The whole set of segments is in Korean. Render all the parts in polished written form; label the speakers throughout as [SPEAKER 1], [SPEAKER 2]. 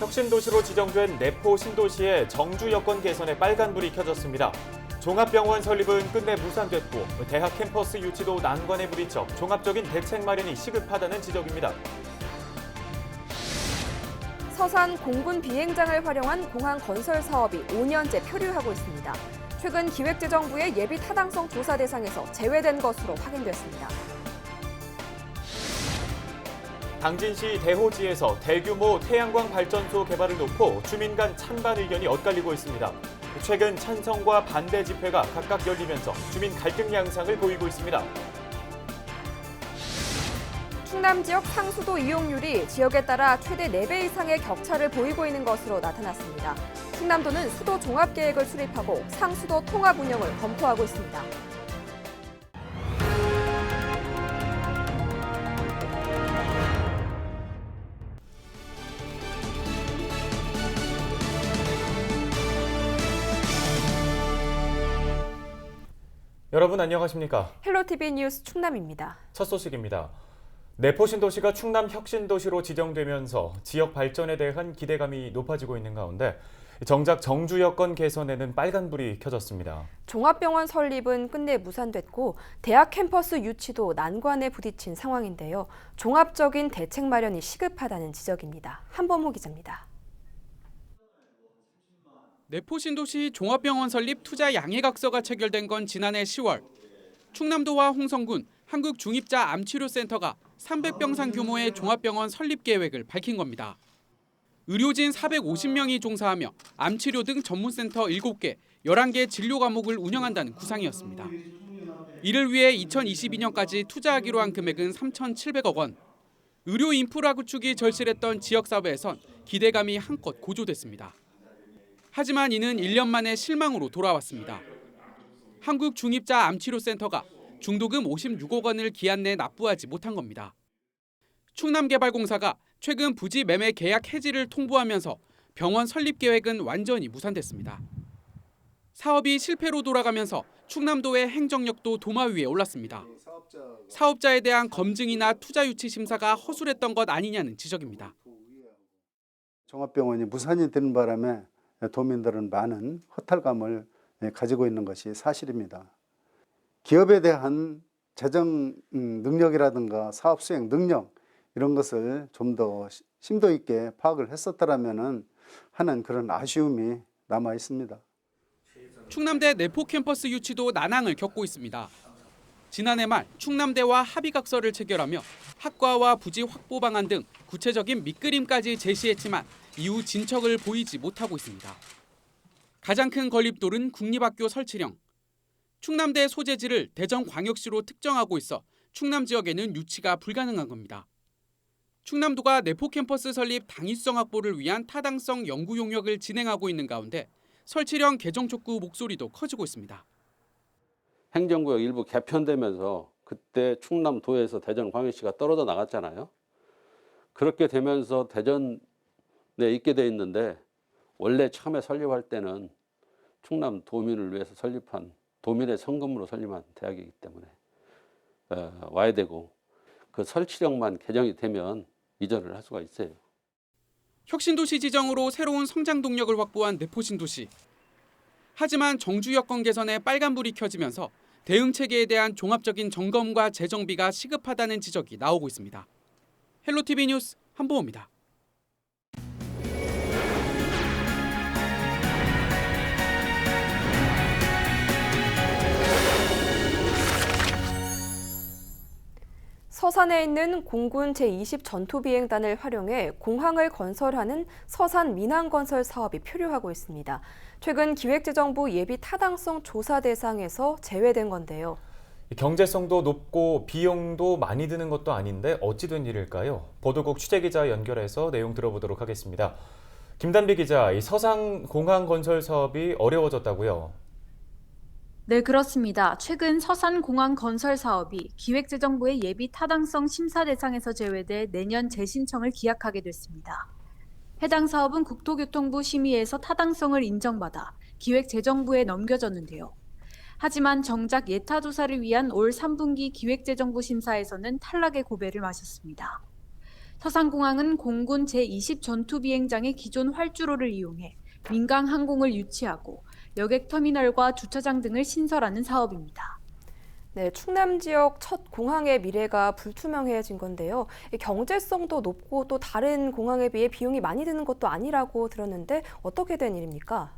[SPEAKER 1] 혁신도시로 지정된 내포 신도시의 정주 여건 개선에 빨간불이 켜졌습니다. 종합병원 설립은 끝내 무산됐고 대학 캠퍼스 유치도 난관에 부딪혀 종합적인 대책 마련이 시급하다는 지적입니다.
[SPEAKER 2] 서산 공군 비행장을 활용한 공항 건설 사업이 5년째 표류하고 있습니다. 최근 기획재정부의 예비 타당성 조사 대상에서 제외된 것으로 확인됐습니다.
[SPEAKER 1] 당진시 대호지에서 대규모 태양광 발전소 개발을 놓고 주민 간 찬반 의견이 엇갈리고 있습니다. 최근 찬성과 반대 집회가 각각 열리면서 주민 갈등 양상을 보이고 있습니다.
[SPEAKER 2] 충남 지역 상수도 이용률이 지역에 따라 최대 4배 이상의 격차를 보이고 있는 것으로 나타났습니다. 충남도는 수도 종합계획을 수립하고 상수도 통합 운영을 검토하고 있습니다.
[SPEAKER 1] 여러분 안녕하십니까?
[SPEAKER 2] 헬로티비 뉴스 충남입니다.
[SPEAKER 1] 첫 소식입니다. 내포 신도시가 충남 혁신도시로 지정되면서 지역 발전에 대한 기대감이 높아지고 있는 가운데 정작 정주 여건 개선에는 빨간불이 켜졌습니다.
[SPEAKER 2] 종합병원 설립은 끝내 무산됐고 대학 캠퍼스 유치도 난관에 부딪힌 상황인데요. 종합적인 대책 마련이 시급하다는 지적입니다. 한범호 기자입니다.
[SPEAKER 3] 내포 신도시 종합병원 설립 투자 양해각서가 체결된 건 지난해 10월. 충남도와 홍성군 한국중입자암치료센터가 300병상 규모의 종합병원 설립 계획을 밝힌 겁니다. 의료진 450명이 종사하며 암치료 등 전문센터 7개, 11개 진료 과목을 운영한다는 구상이었습니다. 이를 위해 2022년까지 투자하기로 한 금액은 3,700억 원. 의료 인프라 구축이 절실했던 지역사회에선 기대감이 한껏 고조됐습니다. 하지만 이는 1년 만에 실망으로 돌아왔습니다. 한국중입자암치료센터가 중도금 56억 원을 기한 내 납부하지 못한 겁니다. 충남개발공사가 최근 부지 매매 계약 해지를 통보하면서 병원 설립 계획은 완전히 무산됐습니다. 사업이 실패로 돌아가면서 충남도의 행정력도 도마 위에 올랐습니다. 사업자에 대한 검증이나 투자 유치 심사가 허술했던 것 아니냐는 지적입니다.
[SPEAKER 4] 종합병원이 무산이 되는 바람에 도민들은 많은 허탈감을 가지고 있는 것이 사실입니다. 기업에 대한 재정 능력이라든가 사업 수행 능력 이런 것을 좀 더 심도 있게 파악을 했었더라면 하는 그런 아쉬움이 남아 있습니다.
[SPEAKER 3] 충남대 내포 캠퍼스 유치도 난항을 겪고 있습니다. 지난해 말 충남대와 합의각서를 체결하며 학과와 부지 확보 방안 등 구체적인 밑그림까지 제시했지만 이후 진척을 보이지 못하고 있습니다. 가장 큰 건립돌은 국립학교 설치령. 충남대 소재지를 대전광역시로 특정하고 있어 충남 지역에는 유치가 불가능한 겁니다. 충남도가 내포 캠퍼스 설립 당위성 확보를 위한 타당성 연구 용역을 진행하고 있는 가운데 설치령 개정 촉구 목소리도 커지고 있습니다.
[SPEAKER 5] 행정구역 일부 개편되면서 그때 충남도에서 대전광역시가 떨어져 나갔잖아요. 그렇게 되면서 대전에 있게 돼 있는데 원래 처음에 설립할 때는 충남 도민을 위해서 설립한 도민의 성금으로 설립한 대학이기 때문에 와야 되고 그 설치령만 개정이 되면 이전을 할 수가 있어요.
[SPEAKER 3] 혁신도시 지정으로 새로운 성장 동력을 확보한 내포 신도시. 하지만 정주 여건 개선에 빨간불이 켜지면서 대응 체계에 대한 종합적인 점검과 재정비가 시급하다는 지적이 나오고 있습니다. 헬로티비 뉴스 한보호입니다.
[SPEAKER 2] 서산에 있는 공군 제20 전투비행단을 활용해 공항을 건설하는 서산 민항건설 사업이 표류하고 있습니다. 최근 기획재정부 예비 타당성 조사 대상에서 제외된 건데요.
[SPEAKER 1] 경제성도 높고 비용도 많이 드는 것도 아닌데 어찌 된 일일까요? 보도국 취재기자 연결해서 내용 들어보도록 하겠습니다. 김단비 기자, 이 서산 공항 건설 사업이 어려워졌다고요?
[SPEAKER 6] 네, 그렇습니다. 최근 서산공항 건설 사업이 기획재정부의 예비 타당성 심사 대상에서 제외돼 내년 재신청을 기약하게 됐습니다. 해당 사업은 국토교통부 심의에서 타당성을 인정받아 기획재정부에 넘겨졌는데요. 하지만 정작 예타조사를 위한 올 3분기 기획재정부 심사에서는 탈락의 고배를 마셨습니다. 서산공항은 공군 제20 전투비행장의 기존 활주로를 이용해 민간 항공을 유치하고 여객터미널과 주차장 등을 신설하는 사업입니다.
[SPEAKER 2] 네, 충남 지역 첫 공항의 미래가 불투명해진 건데요. 이 경제성도 높고 또 다른 공항에 비해 비용이 많이 드는 것도 아니라고 들었는데 어떻게 된 일입니까?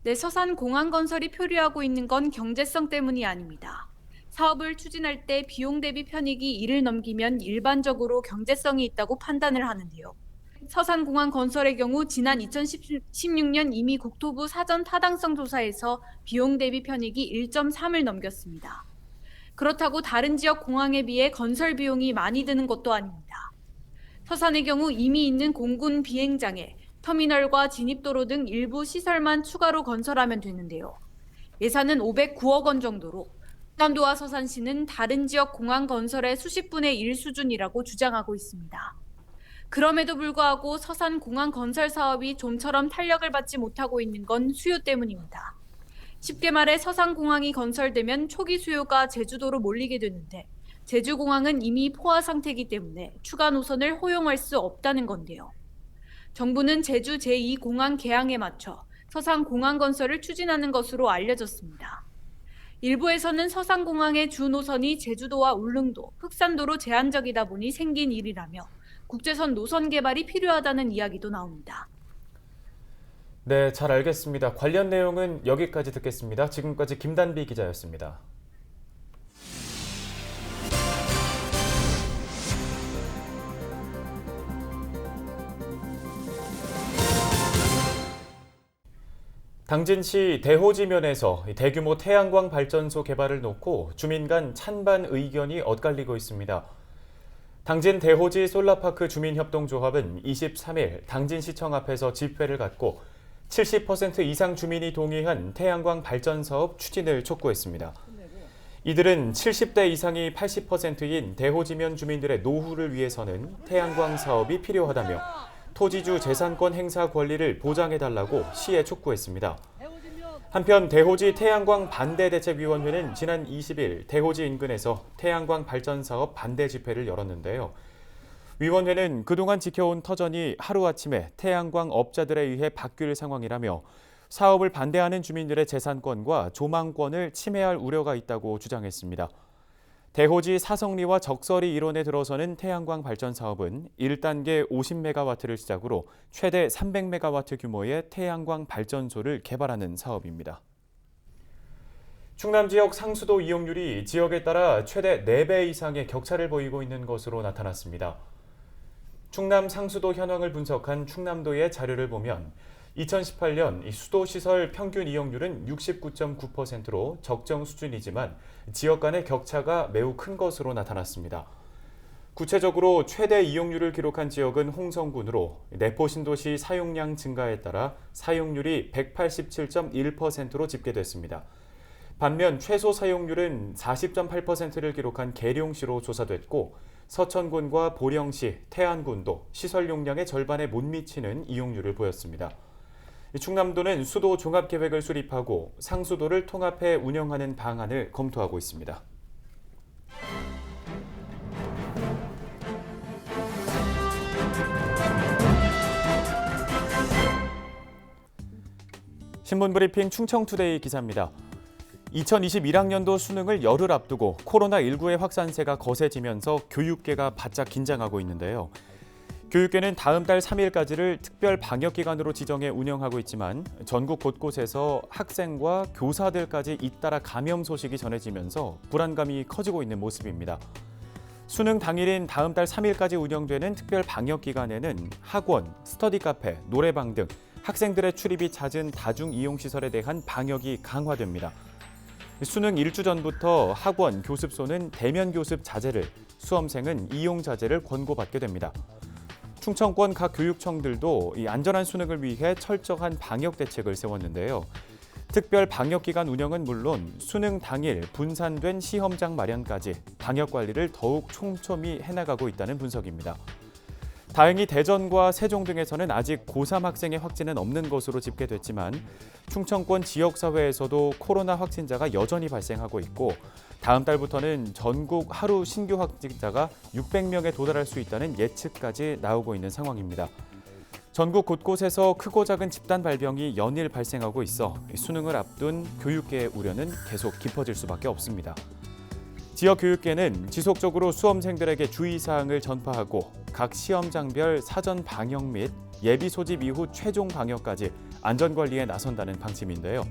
[SPEAKER 6] 네, 서산공항 건설이 표류하고 있는 건 경제성 때문이 아닙니다. 사업을 추진할 때 비용 대비 편익이 1을 넘기면 일반적으로 경제성이 있다고 판단을 하는데요. 서산공항 건설의 경우 지난 2016년 이미 국토부 사전 타당성 조사에서 비용 대비 편익이 1.3을 넘겼습니다. 그렇다고 다른 지역 공항에 비해 건설 비용이 많이 드는 것도 아닙니다. 서산의 경우 이미 있는 공군 비행장에 터미널과 진입도로 등 일부 시설만 추가로 건설하면 되는데요. 예산은 509억 원 정도로 충남도와 서산시는 다른 지역 공항 건설의 수십 분의 1 수준이라고 주장하고 있습니다. 그럼에도 불구하고 서산 공항 건설 사업이 좀처럼 탄력을 받지 못하고 있는 건 수요 때문입니다. 쉽게 말해 서산 공항이 건설되면 초기 수요가 제주도로 몰리게 되는데 제주공항은 이미 포화 상태이기 때문에 추가 노선을 허용할 수 없다는 건데요. 정부는 제주 제2공항 개항에 맞춰 서산 공항 건설을 추진하는 것으로 알려졌습니다. 일부에서는 서산공항의 주 노선이 제주도와 울릉도, 흑산도로 제한적이다 보니 생긴 일이라며 국제선 노선 개발이 필요하다는 이야기도 나옵니다.
[SPEAKER 1] 네, 잘 알겠습니다. 관련 내용은 여기까지 듣겠습니다. 지금까지 김단비 기자였습니다. 당진시 대호지면에서 대규모 태양광 발전소 개발을 놓고 주민 간 찬반 의견이 엇갈리고 있습니다. 당진 대호지 솔라파크 주민협동조합은 23일 당진시청 앞에서 집회를 갖고 70% 이상 주민이 동의한 태양광 발전 사업 추진을 촉구했습니다. 이들은 70대 이상이 80%인 대호지면 주민들의 노후를 위해서는 태양광 사업이 필요하다며 토지주 재산권 행사 권리를 보장해달라고 시에 촉구했습니다. 한편 대호지 태양광 반대대책위원회는 지난 20일 대호지 인근에서 태양광 발전 사업 반대 집회를 열었는데요. 위원회는 그동안 지켜온 터전이 하루아침에 태양광 업자들에 의해 바뀔 상황이라며 사업을 반대하는 주민들의 재산권과 조망권을 침해할 우려가 있다고 주장했습니다. 대호지 사성리와 적설이 일원에 들어서는 태양광 발전 사업은 1단계 50메가와트를 시작으로 최대 300메가와트 규모의 태양광 발전소를 개발하는 사업입니다. 충남 지역 상수도 이용률이 지역에 따라 최대 4배 이상의 격차를 보이고 있는 것으로 나타났습니다. 충남 상수도 현황을 분석한 충남도의 자료를 보면 2018년 수도시설 평균 이용률은 69.9%로 적정 수준이지만 지역 간의 격차가 매우 큰 것으로 나타났습니다. 구체적으로 최대 이용률을 기록한 지역은 홍성군으로 내포 신도시 사용량 증가에 따라 사용률이 187.1%로 집계됐습니다. 반면 최소 사용률은 40.8%를 기록한 계룡시로 조사됐고 서천군과 보령시, 태안군도 시설 용량의 절반에 못 미치는 이용률을 보였습니다. 충남도는 수도 종합계획을 수립하고 상수도를 통합해 운영하는 방안을 검토하고 있습니다. 신문브리핑 충청투데이 기사입니다. 2021학년도 수능을 열흘 앞두고 코로나19의 확산세가 거세지면서 교육계가 바짝 긴장하고 있는데요. 교육계는 다음 달 3일까지를 특별 방역기간으로 지정해 운영하고 있지만 전국 곳곳에서 학생과 교사들까지 잇따라 감염 소식이 전해지면서 불안감이 커지고 있는 모습입니다. 수능 당일인 다음 달 3일까지 운영되는 특별 방역기간에는 학원, 스터디 카페, 노래방 등 학생들의 출입이 잦은 다중이용시설에 대한 방역이 강화됩니다. 수능 일주 전부터 학원, 교습소는 대면 교습 자제를, 수험생은 이용 자제를 권고받게 됩니다. 충청권 각 교육청들도 이 안전한 수능을 위해 철저한 방역 대책을 세웠는데요. 특별 방역기간 운영은 물론 수능 당일 분산된 시험장 마련까지 방역 관리를 더욱 촘촘히 해나가고 있다는 분석입니다. 다행히 대전과 세종 등에서는 아직 고3 학생의 확진은 없는 것으로 집계됐지만 충청권 지역사회에서도 코로나 확진자가 여전히 발생하고 있고 다음 달부터는 전국 하루 신규 확진자가 600명에 도달할 수 있다는 예측까지 나오고 있는 상황입니다. 전국 곳곳에서 크고 작은 집단 발병이 연일 발생하고 있어 수능을 앞둔 교육계의 우려는 계속 깊어질 수밖에 없습니다. 지역 교육계는 지속적으로 수험생들에게 주의사항을 전파하고 각 시험장별 사전 방역 및 예비 소집 이후 최종 방역까지 안전관리에 나선다는 방침인데요.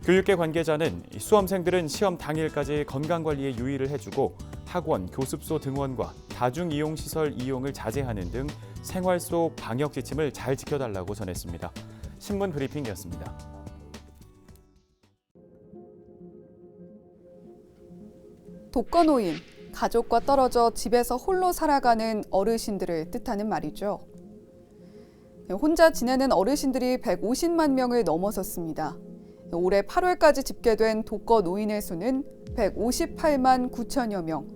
[SPEAKER 1] 교육계 관계자는 수험생들은 시험 당일까지 건강관리에 유의를 해주고 학원, 교습소 등원과 다중이용시설 이용을 자제하는 등 생활 속 방역 지침을 잘 지켜달라고 전했습니다. 신문 브리핑이었습니다.
[SPEAKER 7] 독거노인, 가족과 떨어져 집에서 홀로 살아가는 어르신들을 뜻하는 말이죠. 혼자 지내는 어르신들이 150만 명을 넘어섰습니다. 올해 8월까지 집계된 독거노인의 수는 158만 9천여 명.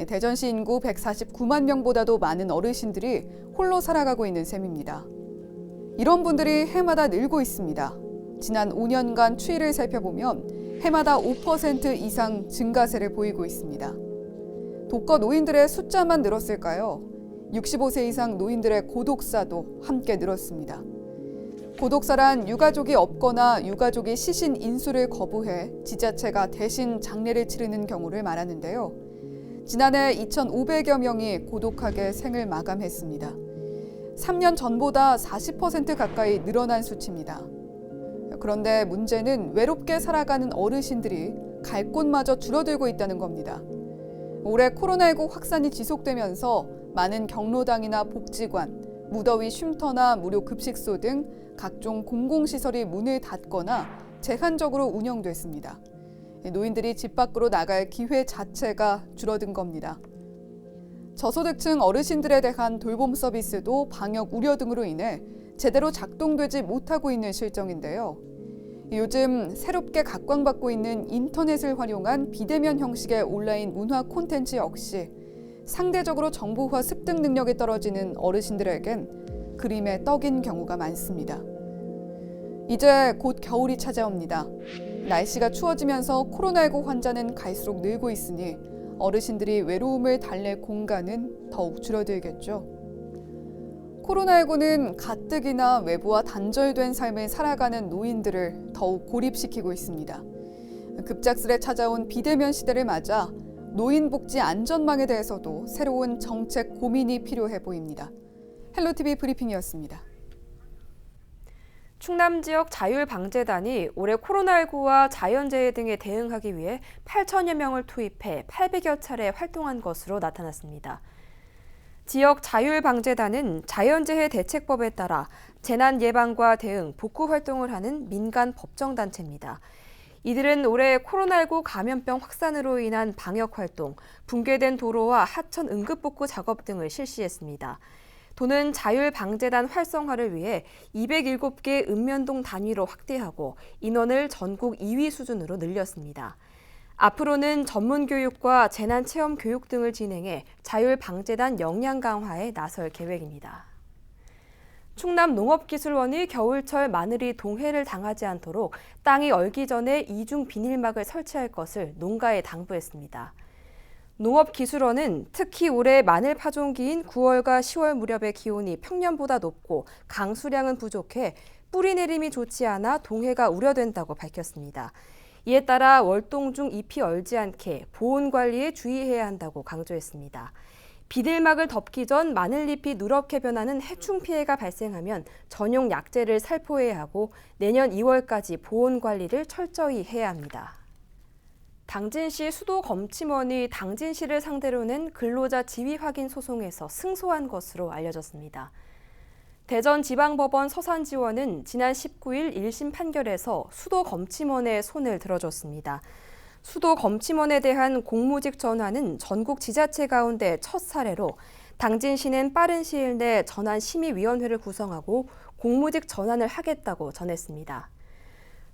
[SPEAKER 7] 대전시 인구 149만 명보다도 많은 어르신들이 홀로 살아가고 있는 셈입니다. 이런 분들이 해마다 늘고 있습니다. 지난 5년간 추이를 살펴보면 해마다 5% 이상 증가세를 보이고 있습니다. 독거노인들의 숫자만 늘었을까요? 65세 이상 노인들의 고독사도 함께 늘었습니다. 고독사란 유가족이 없거나 유가족이 시신 인수를 거부해 지자체가 대신 장례를 치르는 경우를 말하는데요. 지난해 2,500여 명이 고독하게 생을 마감했습니다. 3년 전보다 40% 가까이 늘어난 수치입니다. 그런데 문제는 외롭게 살아가는 어르신들이 갈 곳마저 줄어들고 있다는 겁니다. 올해 코로나19 확산이 지속되면서 많은 경로당이나 복지관, 무더위 쉼터나 무료 급식소 등 각종 공공시설이 문을 닫거나 제한적으로 운영됐습니다. 노인들이 집 밖으로 나갈 기회 자체가 줄어든 겁니다. 저소득층 어르신들에 대한 돌봄 서비스도 방역 우려 등으로 인해 제대로 작동되지 못하고 있는 실정인데요. 요즘 새롭게 각광받고 있는 인터넷을 활용한 비대면 형식의 온라인 문화 콘텐츠 역시 상대적으로 정보화 습득 능력이 떨어지는 어르신들에겐 그림의 떡인 경우가 많습니다. 이제 곧 겨울이 찾아옵니다. 날씨가 추워지면서 코로나19 환자는 갈수록 늘고 있으니 어르신들이 외로움을 달랠 공간은 더욱 줄어들겠죠. 코로나19는 가뜩이나 외부와 단절된 삶을 살아가는 노인들을 더욱 고립시키고 있습니다. 급작스레 찾아온 비대면 시대를 맞아 노인복지 안전망에 대해서도 새로운 정책 고민이 필요해 보입니다. 헬로티비 브리핑이었습니다.
[SPEAKER 2] 충남 지역 자율방재단이 올해 코로나19와 자연재해 등에 대응하기 위해 8천여 명을 투입해 800여 차례 활동한 것으로 나타났습니다. 지역 자율방재단은 자연재해 대책법에 따라 재난 예방과 대응, 복구 활동을 하는 민간 법정단체입니다. 이들은 올해 코로나19 감염병 확산으로 인한 방역 활동, 붕괴된 도로와 하천 응급복구 작업 등을 실시했습니다. 도는 자율방재단 활성화를 위해 207개 읍면동 단위로 확대하고 인원을 전국 2위 수준으로 늘렸습니다. 앞으로는 전문교육과 재난체험 교육 등을 진행해 자율방재단 역량 강화에 나설 계획입니다. 충남 농업기술원이 겨울철 마늘이 동해를 당하지 않도록 땅이 얼기 전에 이중 비닐막을 설치할 것을 농가에 당부했습니다. 농업기술원은 특히 올해 마늘 파종기인 9월과 10월 무렵의 기온이 평년보다 높고 강수량은 부족해 뿌리 내림이 좋지 않아 동해가 우려된다고 밝혔습니다. 이에 따라 월동 중 잎이 얼지 않게 보온 관리에 주의해야 한다고 강조했습니다. 비닐막을 덮기 전 마늘잎이 누렇게 변하는 해충 피해가 발생하면 전용 약재를 살포해야 하고 내년 2월까지 보온 관리를 철저히 해야 합니다. 당진시 수도검침원이 당진시를 상대로 낸 근로자 지위 확인 소송에서 승소한 것으로 알려졌습니다. 대전지방법원 서산지원은 지난 19일 1심 판결에서 수도검침원의 손을 들어줬습니다. 수도검침원에 대한 공무직 전환은 전국 지자체 가운데 첫 사례로 당진시는 빠른 시일 내 전환심의위원회를 구성하고 공무직 전환을 하겠다고 전했습니다.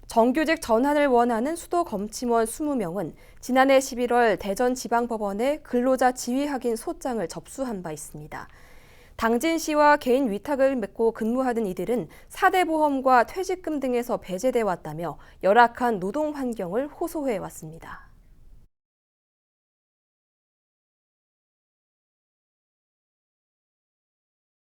[SPEAKER 2] 정규직 전환을 원하는 수도검침원 20명은 지난해 11월 대전지방법원에 근로자 지위 확인 소장을 접수한 바 있습니다. 당진 씨와 개인 위탁을 맺고 근무하던 이들은 4대 보험과 퇴직금 등에서 배제돼 왔다며 열악한 노동 환경을 호소해 왔습니다.